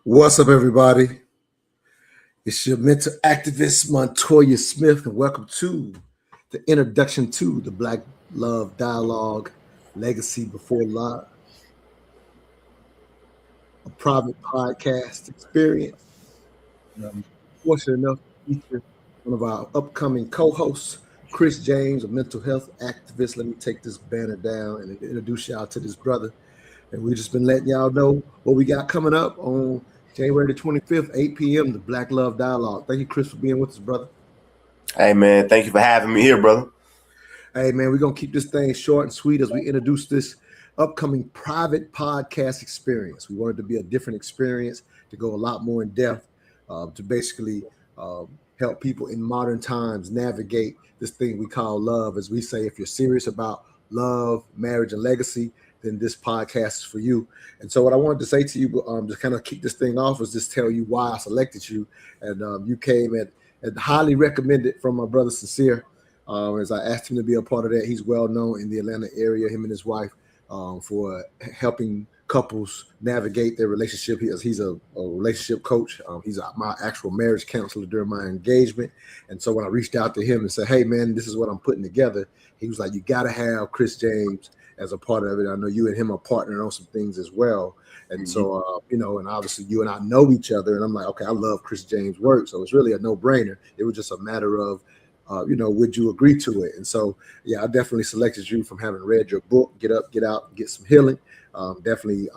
What's up, everybody? It's your mental activist, Montoya Smith, and welcome to the introduction to the Black Love Dialogue Legacy Before Love, a private podcast experience. I'm fortunate enough to feature one of our upcoming co-hosts, Chris James, a mental health activist. Let me take this banner down and introduce y'all to this brother. And we've just been letting y'all know what we got coming up on January the 25th, 8 p.m., the Black Love Dialogue. Thank you, Chris, for being with us, brother. Hey, man, thank you for having me here, brother. Hey, man, we're going to keep this thing short and sweet as we introduce this upcoming private podcast experience. We want it to be a different experience, to go a lot more in depth, to basically help people in modern times navigate this thing we call love. As we say, if you're serious about love, marriage, and legacy, then this podcast is for you. And so what I wanted to say to you, to kind of kick this thing off, was just tell you why I selected you. And you came and highly recommended from my brother Sincere. As I asked him to be a part of that. He's well known in the Atlanta area, him and his wife, for helping couples navigate their relationship. He's a relationship coach. He's my actual marriage counselor during my engagement. And so when I reached out to him and said, hey, man, this is what I'm putting together, he was like, you got to have Chris James as a part of it. I know you and him are partnering on some things as well. And so, and obviously you and I know each other. And I'm like, okay, I love Chris James' work. So it's really a no-brainer. It was just a matter of, would you agree to it? And so, yeah, I definitely selected you from having read your book, Get Up, Get Out, Get Some Healing. Definitely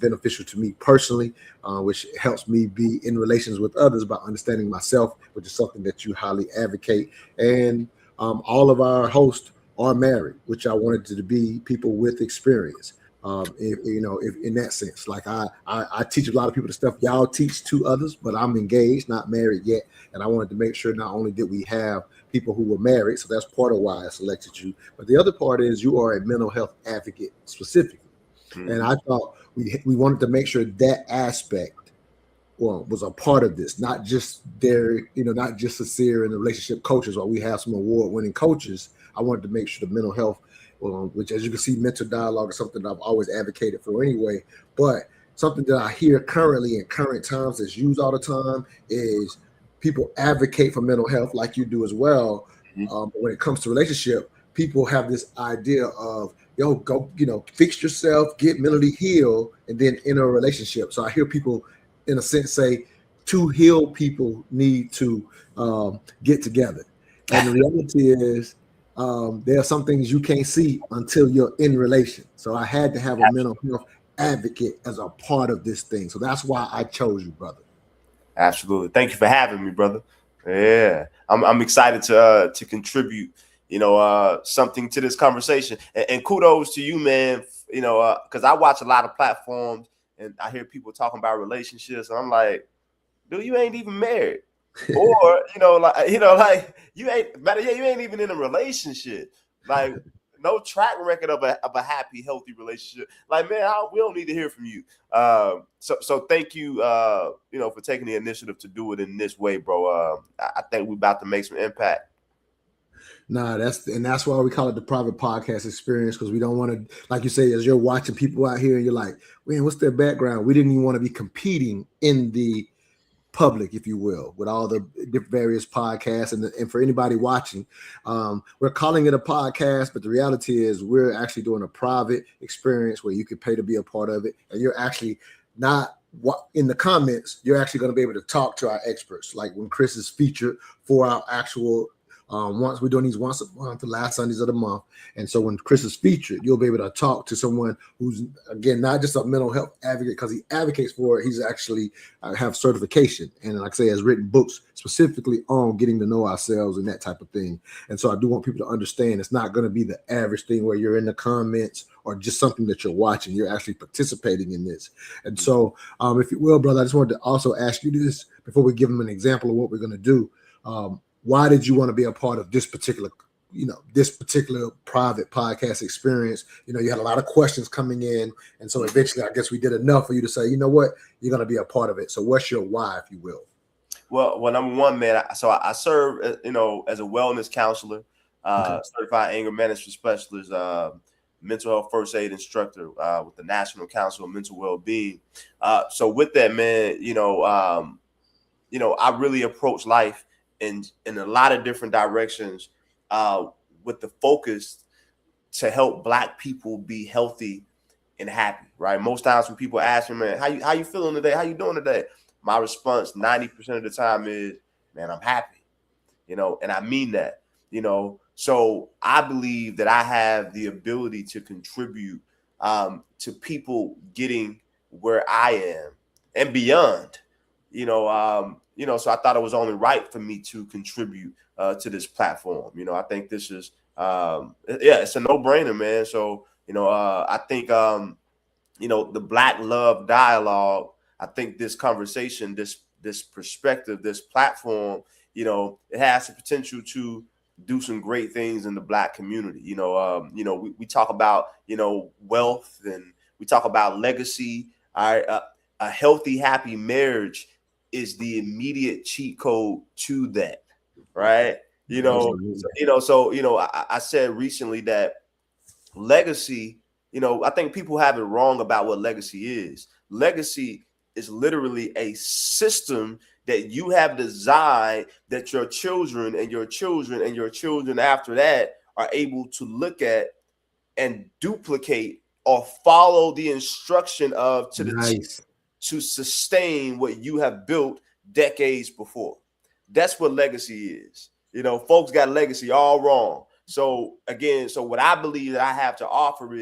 beneficial to me personally, which helps me be in relations with others by understanding myself, which is something that you highly advocate. And all of our hosts are married, which I wanted to be people with experience. If in that sense, like I teach a lot of people the stuff y'all teach to others, but I'm engaged, not married yet. And I wanted to make sure not only did we have people who were married, so that's part of why I selected you, but the other part is you are a mental health advocate specifically. And I thought we wanted to make sure that aspect was a part of this, not just not just Sincere and the relationship coaches, or we have some award-winning coaches. I wanted to make sure the mental health, which, as you can see, mental dialogue is something I've always advocated for anyway. But something that I hear currently in current times that's used all the time is people advocate for mental health like you do as well. But when it comes to relationship, people have this idea of, go, fix yourself, get mentally healed, and then enter a relationship. So I hear people, in a sense, say two healed people need to get together. And the reality is, there are some things you can't see until you're in relation. So I had to have a mental health advocate as a part of this thing. So that's why I chose you, brother. Absolutely. Thank you for having me, brother. Yeah, I'm excited to contribute, something to this conversation. And kudos to you, man. Because I watch a lot of platforms and I hear people talking about relationships, and I'm like, dude, you ain't even married. Or you ain't even in a relationship. Like, no track record of a happy, healthy relationship. Like, man, we don't need to hear from you. So thank you, for taking the initiative to do it in this way, bro. I think we're about to make some impact. Nah, that's why we call it the private podcast experience, because we don't want to, like you say, as you're watching people out here and you're like, man, what's their background? We didn't even want to be competing in the public, if you will, with all the various podcasts. And for anybody watching, we're calling it a podcast, but the reality is we're actually doing a private experience where you can pay to be a part of it. And you're actually not in the comments, you're actually going to be able to talk to our experts. Like when Chris is featured for our actual once we're doing these once a month, the last Sundays of the month. And so when Chris is featured, you'll be able to talk to someone who's, again, not just a mental health advocate because he advocates for it. He's actually have certification. And like I say, has written books specifically on getting to know ourselves and that type of thing. And so I do want people to understand it's not going to be the average thing where you're in the comments or just something that you're watching. You're actually participating in this. And so if you will, brother, I just wanted to also ask you this before we give them an example of what we're going to do. Why did you want to be a part of this particular private podcast experience? You had a lot of questions coming in. And so eventually, I guess we did enough for you to say, you know what, you're going to be a part of it. So what's your why, if you will? Well, number one, man, I serve, as a wellness counselor, certified anger management specialist. mental health first aid instructor with the National Council of Mental Well-Being. So with that, man, I really approach life in a lot of different directions with the focus to help Black people be healthy and happy, right? Most times when people ask me, man, how you feeling today? How you doing today? My response 90% of the time is, man, I'm happy, and I mean that, So I believe that I have the ability to contribute to people getting where I am and beyond, so I thought it was only right for me to contribute to this platform. I think this is, it's a no-brainer, man. So, I think, the Black Love Dialogue, I think this conversation, this perspective, this platform, it has the potential to do some great things in the Black community. We talk about, wealth, and we talk about legacy. A healthy, happy marriage is the immediate cheat code to that, right? I said recently that legacy, I think people have it wrong about what legacy is. Legacy is literally a system that you have designed that your children and your children and your children after that are able to look at and duplicate or follow the instruction of to the nice. To sustain what you have built decades before. That's what legacy is. Folks got legacy all wrong. So again, what I believe that I have to offer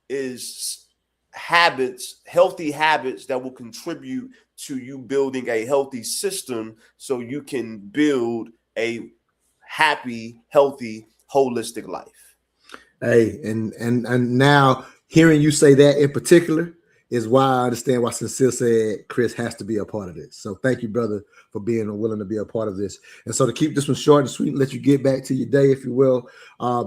is habits, healthy habits that will contribute to you building a healthy system so you can build a happy, healthy, holistic life. Hey, and now hearing you say that in particular is why I understand why Sincere said Chris has to be a part of this. So thank you, brother, for being willing to be a part of this. And so to keep this one short and sweet and let you get back to your day, if you will.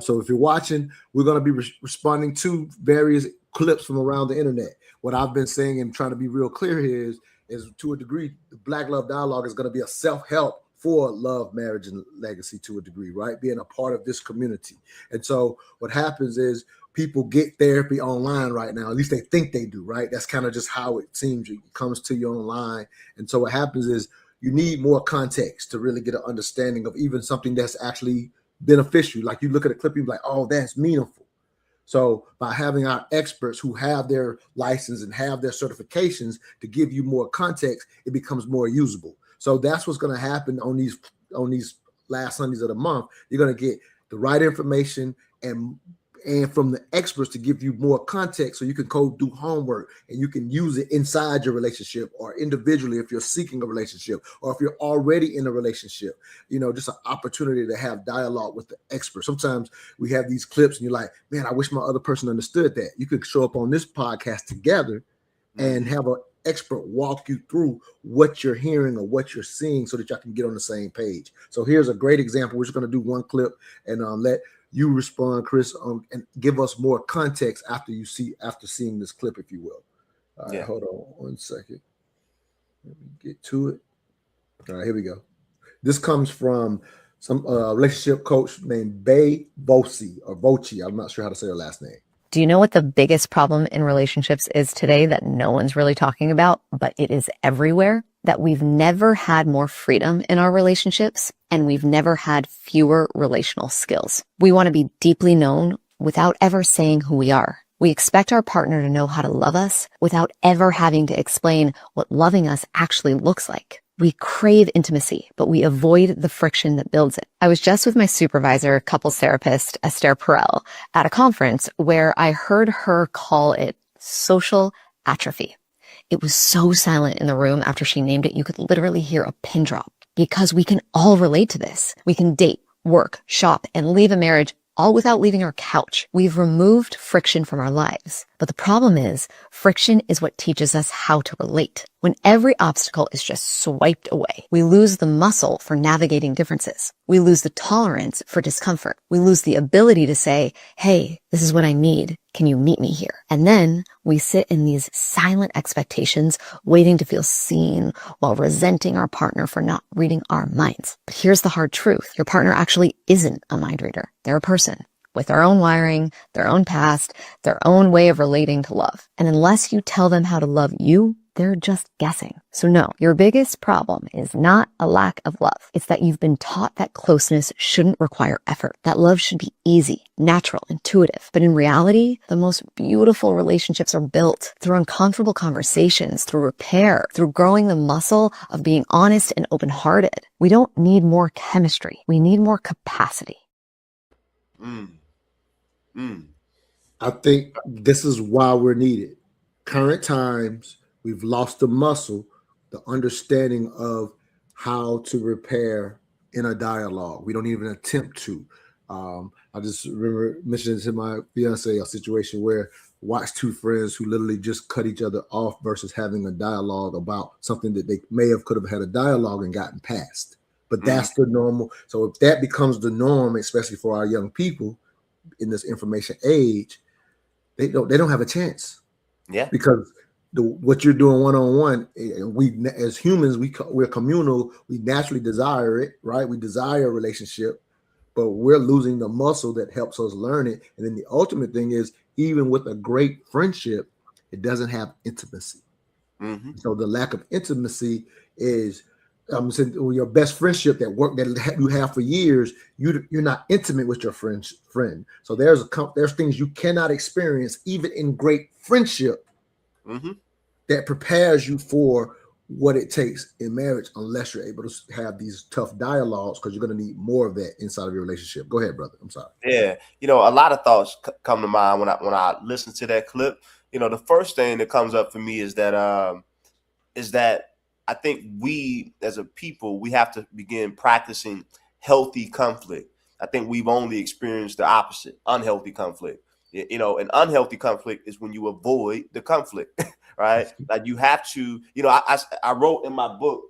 So if you're watching, we're going to be responding to various clips from around the internet. What I've been saying and trying to be real clear here is to a degree, the Black Love Dialogue is going to be a self-help for love, marriage, and legacy to a degree, right? Being a part of this community. And so what happens is people get therapy online right now. At least they think they do, right? That's kind of just how it seems. It comes to you online. And so what happens is you need more context to really get an understanding of even something that's actually beneficial. Like you look at a clip, you're like, oh, that's meaningful. So by having our experts who have their license and have their certifications to give you more context, it becomes more usable. So that's what's going to happen on these last Sundays of the month. You're going to get the right information and from the experts to give you more context so you can go do homework and you can use it inside your relationship or individually if you're seeking a relationship or if you're already in a relationship, just an opportunity to have dialogue with the expert. Sometimes we have these clips and you're like, man, I wish my other person understood that. You could show up on this podcast together and have an expert walk you through what you're hearing or what you're seeing so that y'all can get on the same page. So here's a great example. We're just going to do one clip and let you respond, Chris, and give us more context after seeing this clip, if you will. All right, hold on one second. Let me get to it. All right, here we go. This comes from some relationship coach named Bay Voci or Voci. I'm not sure how to say her last name. Do you know what the biggest problem in relationships is today that no one's really talking about, but it is everywhere? That we've never had more freedom in our relationships and we've never had fewer relational skills. We want to be deeply known without ever saying who we are. We expect our partner to know how to love us without ever having to explain what loving us actually looks like. We crave intimacy, but we avoid the friction that builds it. I was just with my supervisor, couples therapist, Esther Perel, at a conference where I heard her call it social atrophy. It was so silent in the room after she named it, you could literally hear a pin drop because we can all relate to this. We can date, work, shop, and leave a marriage all without leaving our couch. We've removed friction from our lives. But the problem is, friction is what teaches us how to relate. When every obstacle is just swiped away, we lose the muscle for navigating differences. We lose the tolerance for discomfort. We lose the ability to say, hey, this is what I need. Can you meet me here? And then we sit in these silent expectations, waiting to feel seen while resenting our partner for not reading our minds. But here's the hard truth. Your partner actually isn't a mind reader. They're a person with their own wiring, their own past, their own way of relating to love. And unless you tell them how to love you, they're just guessing. So no, your biggest problem is not a lack of love. It's that you've been taught that closeness shouldn't require effort, that love should be easy, natural, intuitive. But in reality, the most beautiful relationships are built through uncomfortable conversations, through repair, through growing the muscle of being honest and open-hearted. We don't need more chemistry. We need more capacity. I think this is why we're needed. Current times, we've lost the muscle, the understanding of how to repair in a dialogue. We don't even attempt to. I just remember mentioning to my fiance a situation where watched two friends who literally just cut each other off versus having a dialogue about something that they could have had a dialogue and gotten past. But that's the normal. So if that becomes the norm, especially for our young people in this information age, they don't have a chance. Yeah, because what you're doing one-on-one, we as humans, we're communal. We naturally desire it, right? We desire a relationship, but we're losing the muscle that helps us learn it. And then the ultimate thing is, even with a great friendship, it doesn't have intimacy. So the lack of intimacy is your best friendship that you have for years. You're not intimate with your friend. So there's things you cannot experience even in great friendship that prepares you for what it takes in marriage, unless you're able to have these tough dialogues, because you're going to need more of that inside of your relationship. Go ahead, brother. I'm sorry. Yeah, a lot of thoughts come to mind when I listen to that clip. The first thing that comes up for me is that I think we as a people, we have to begin practicing healthy conflict. I think we've only experienced the opposite, unhealthy conflict. An unhealthy conflict is when you avoid the conflict, right? Like you have to, I wrote in my book,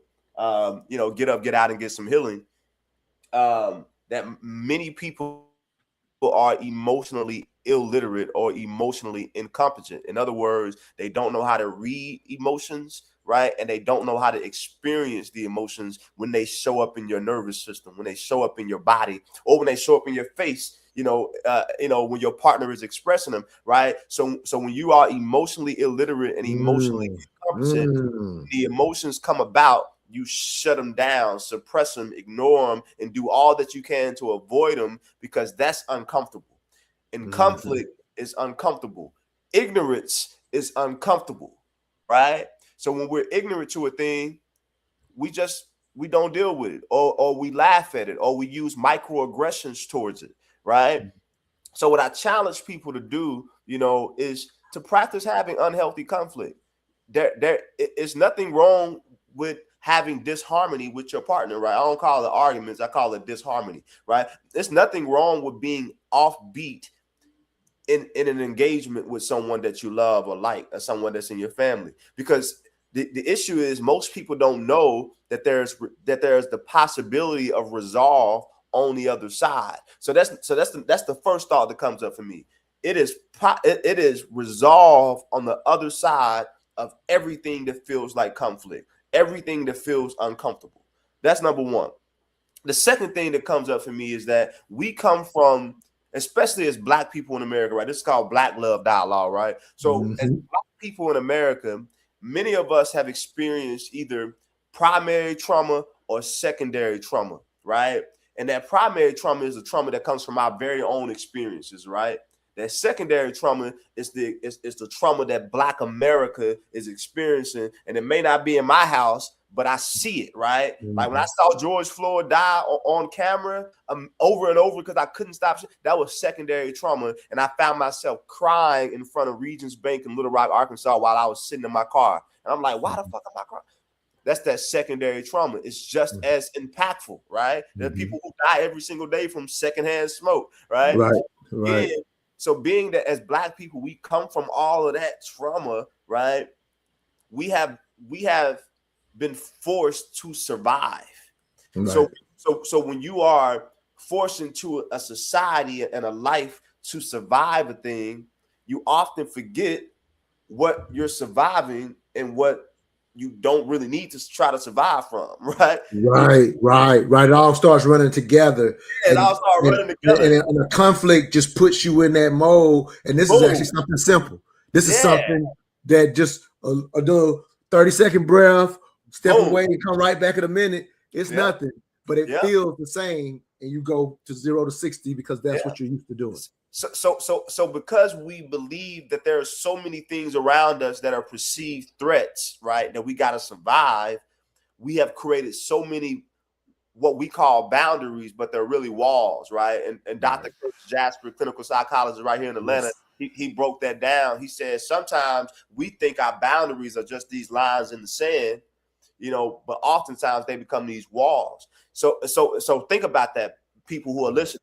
Get Up, Get Out, and Get Some Healing, that many people are emotionally illiterate or emotionally incompetent. In other words, they don't know how to read emotions, right? And they don't know how to experience the emotions when they show up in your nervous system, when they show up in your body, or when they show up in your face. When your partner is expressing them, right? So when you are emotionally illiterate and emotionally incompetent, the emotions come about. You shut them down, suppress them, ignore them, and do all that you can to avoid them, because that's uncomfortable. And conflict is uncomfortable. Ignorance is uncomfortable, right? So when we're ignorant to a thing, we don't deal with it, or we laugh at it, or we use microaggressions towards it, right? So what I challenge people to do, is to practice having unhealthy conflict. There is nothing wrong with having disharmony with your partner, right? I don't call it arguments, I call it disharmony, right? There's nothing wrong with being offbeat in an engagement with someone that you love or like, or someone that's in your family, because the issue is most people don't know that there's the possibility of resolve on the other side. So that's the first thought that comes up for me. It is resolve on the other side of everything that feels like conflict, everything that feels uncomfortable. That's number one. The second thing that comes up for me is that we come from, especially as Black people in America, right? This is called Black love dialogue, right? So as Black people in America, many of us have experienced either primary trauma or secondary trauma, right? And that primary trauma is the trauma that comes from our very own experiences, right? That secondary trauma is the trauma that Black America is experiencing, and it may not be in my house, but I see it, right? Like when I saw George Floyd die on camera over and over because I couldn't stop. That was secondary trauma, and I found myself crying in front of Regions Bank in Little Rock, Arkansas, while I was sitting in my car, and I'm like, "Why the fuck am I crying?" That's that secondary trauma. It's just as impactful, right? There are people who die every single day from secondhand smoke, right? Right. Yeah. So being that as Black people, we come from all of that trauma, right? We have been forced to survive. Right. So when you are forced into a society and a life to survive a thing, you often forget what you're surviving and what you don't really need to try to survive from, right? Right. It all starts running together, Yeah, it and all start and, running together. and a conflict just puts you in that mode. And this is Boom. actually something simple. This is Yeah. something that just a little 30-second breath, step Boom. away, and come right back in a minute. It's Yeah. nothing, but it Yeah. feels the same, and you go to 0 to 60 because that's Yeah. what you're used to doing. So because we believe that there are so many things around us that are perceived threats, right, that we got to survive, we have created so many what we call boundaries, but they're really walls, right? And Dr. Chris Jasper, clinical psychologist right here in Atlanta, he broke that down. He said sometimes we think our boundaries are just these lines in the sand, you know, but oftentimes they become these walls. So think about that, people who are listening.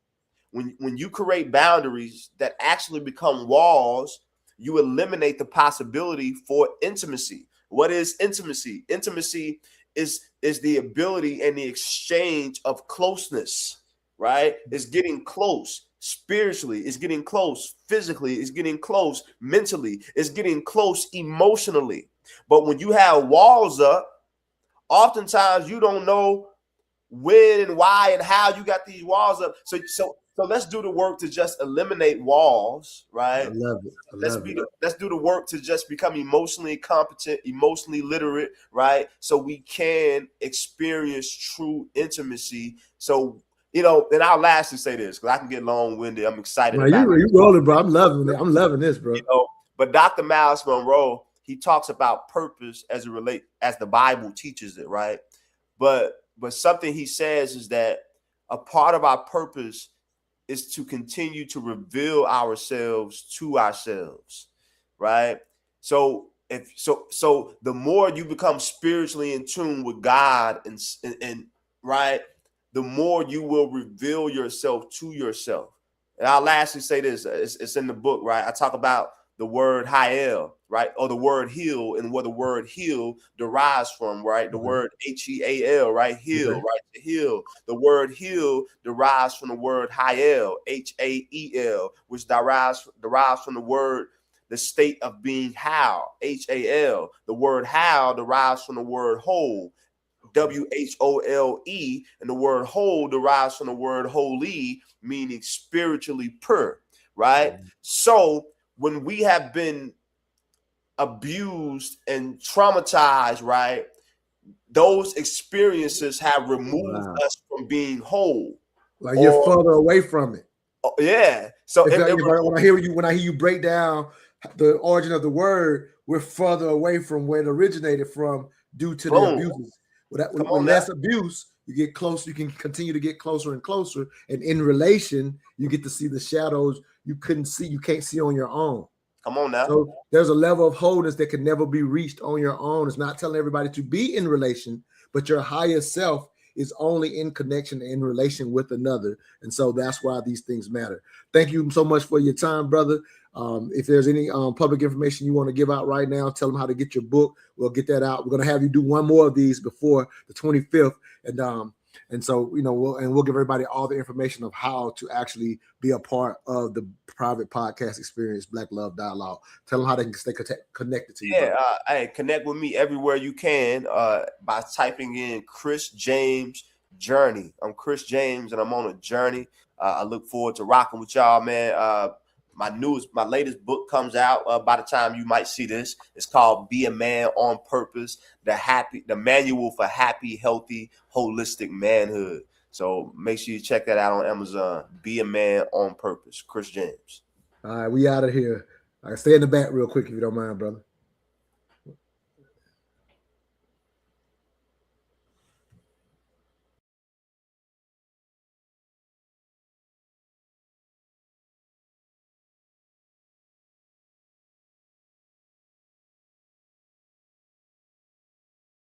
When you create boundaries that actually become walls, you eliminate the possibility for intimacy. What is intimacy? Intimacy is the ability and the exchange of closeness, right? It's getting close spiritually, it's getting close physically, it's getting close mentally, it's getting close emotionally. But when you have walls up, oftentimes you don't know when and why and how you got these walls up. So let's do the work to just eliminate walls, right? I love it. Let's do the work to just become emotionally competent, emotionally literate, right? So we can experience true intimacy. So, you know, and I'll lastly say this because I can get long-winded. I'm excited about it. You rolling, bro. I'm loving it. I'm loving this, bro. You know, but Dr. Miles Monroe, he talks about purpose as the Bible teaches it, right? But something he says is that a part of our purpose is to continue to reveal ourselves to ourselves, right? So the more you become spiritually in tune with God and right, the more you will reveal yourself to yourself. And I'll lastly say this: it's in the book, right? I talk about the word Hiel, right? Or the word heal, and where the word heal derives from, right? The word Heal, right? Heal, right? To heal. The word heal derives from the word Hiel, Hael, which derives from the word the state of being Hal, Hal. The word Hal derives from the word whole, Whole, and the word whole derives from the word holy, meaning spiritually pure, right? So when we have been abused and traumatized, right, those experiences have removed us from being whole. Like you're further away from it. Yeah. So when I hear you break down the origin of the word, we're further away from where it originated from due to the abuses. With less abuse, you get closer. You can continue to get closer and closer, and in relation, you get to see the shadows you can't see on your own. Come on now. So there's a level of wholeness that can never be reached on your own. It's not telling everybody to be in relation, but your higher self is only in connection and in relation with another. And so that's why these things matter. Thank you so much for your time, brother. If there's any public information you want to give out right now, tell them how to get your book. We'll get that out. We're going to have you do one more of these before the 25th. And so, you know, we'll give everybody all the information of how to actually be a part of the private podcast experience, Black Love Dialogue. Tell them how they can stay connected to you. Yeah, hey, connect with me everywhere you can by typing in Chris James Journey. I'm Chris James, and I'm on a journey. I look forward to rocking with y'all, man. My latest book comes out by the time you might see this. It's called Be a Man on Purpose, the manual for happy, healthy, holistic manhood. So make sure you check that out on Amazon. Be a Man on Purpose, Chris James. All right, we out of here. All right, stay in the back real quick if you don't mind, brother.